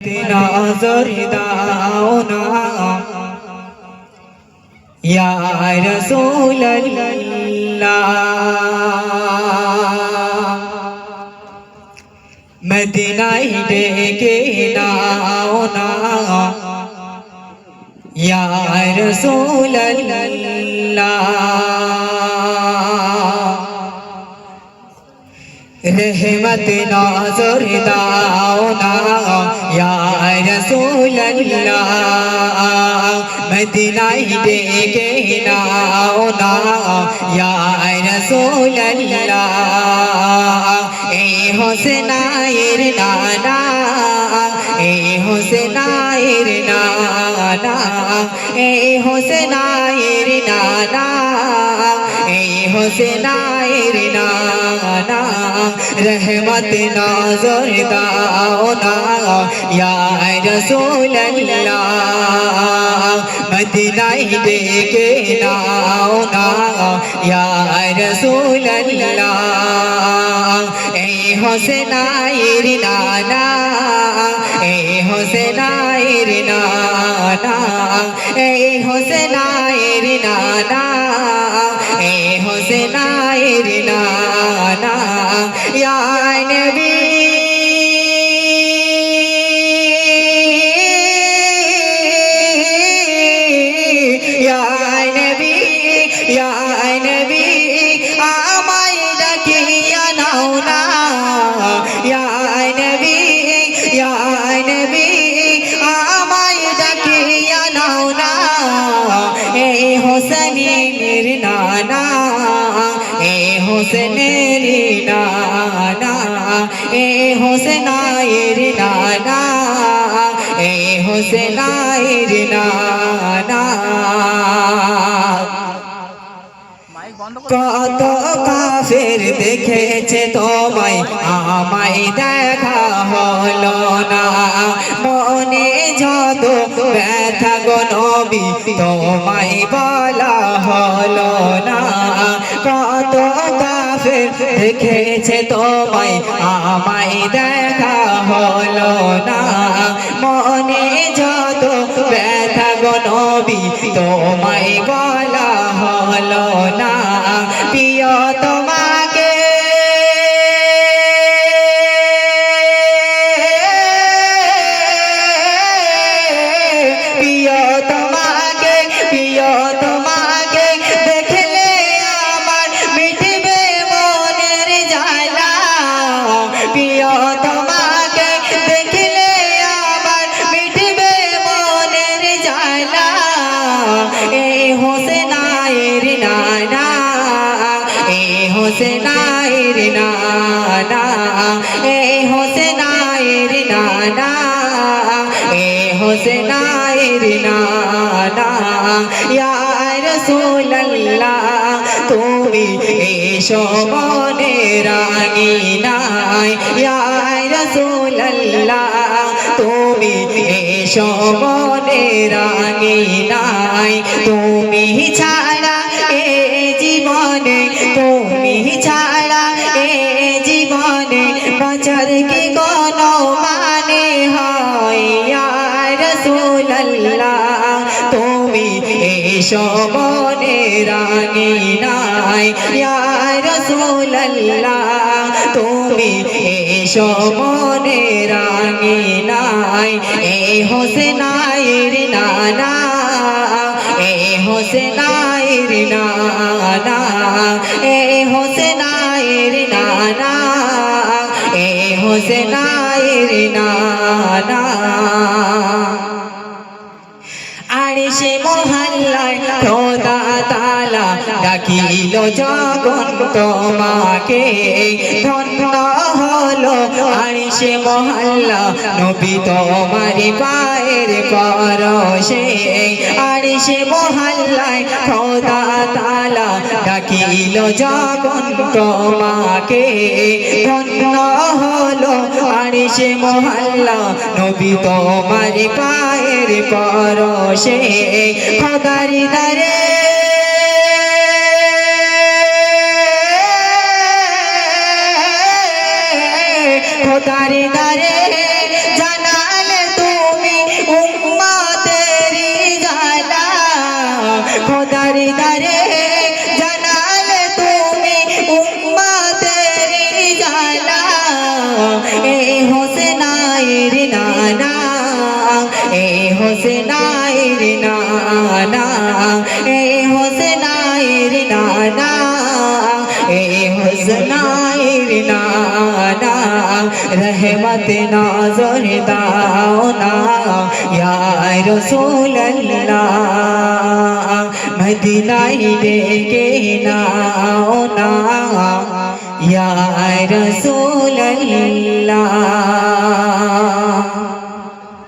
नजर दाओ ना या रसूल अल्लाह। मदीनाय डेके नाओ ना या रसूल अल्लाह। रहमत नजर दाओ ना या रसूल अल्लाह। मदीनाय डेके नाओ ना या रसूल अल्लाह। ए हुसैनायर नाना, ए हुसैनायर नाना, ए हुसैनायर नाना, ए हुसैनायर नाना। रहमत नजर दाओ ना या रसूल अल्लाह। मदीनाय डेके नाओ ना या रसूल अल्लाह। ए हुसैनायर नाना, ए हुसैनायर नाना, ए हुसैनायर नाना, ए हुसैनायर नाना। या नबी या नबी या नबी আমায় ডাকিয়া নাও না। या नबी या नबी আমায় ডাকিয়া নাও না। এই হোসেনের নানা, এই হোসেনের নানা, এই হোসেনায়ের নানা, এই হোসেনায়ের নানা। কত কাফের দেখেছে তোমায়, আমায় দেখা হলো না। মনে যত ব্যথা গো নবী, তোমায় বলা হলো না। কত কাফের দেখেছে তোমায়, আমায় দেখা হলো না। মনে যত ব্যথা গো নবী, তোমায় বলা হলো না। প্রিয় তোমাকে প্রিয় তোমাকে প্রিয় তোমাকে দেখলে আমার মিটবে মনের জ্বালা। প্রিয় তোমাকে দেখলে আমার মিটবে মনের জ্বালা। এই হোসেনায়ের নানা, এই হোসেনায়ের নানা, এই হোসেনায়ের নানা, এই হোসেনায়ের নানা। ইয়া রাসূলুল্লাহ তুমি এসো মনের আঙিনায়। ইয়া রাসূলুল্লাহ তুমি এসো মনের আঙিনায়। তুমি ছাড়া এ জীবনে, তুমি ছাড়া এ জীবনে বাঁচার কি কোনো মানে হয়। ইয়া রাসূলুল্লাহ তুমি এসো মনের আঙিনায়। ইয়া রাসূলুল্লাহ তুমি এসো মনের আঙিনায়। এই হোসেনায়ের নানা, এই হোসেনায়ের নানা, এই হোসেনায়ের নানা, এই হোসেনায়ের নানা। আরশে মহল্লায় খোদা তাআলা ডাকিল যখন তোমাকে। ধন্য হলো আরশে মহল্লা নবী তোমার পায়ের পরশে। আরশে মহল্লায় খোদা তাআলা ডাকিল যখন তোমাকে। ধন্য হলো আরশে মহল্লা নবী তোমার পায়ের পরশে। খোদার দরে খোদার দরে জানালে এই হোসেনাইর নানা এই হোসেনাইর নানা এই হোসেনাইর নানা এই হোসেনাইর নানা रहमत नजर दाओ ना या रसूलल्लाह मदीना लेके नाओ ना या रसूलल्लाह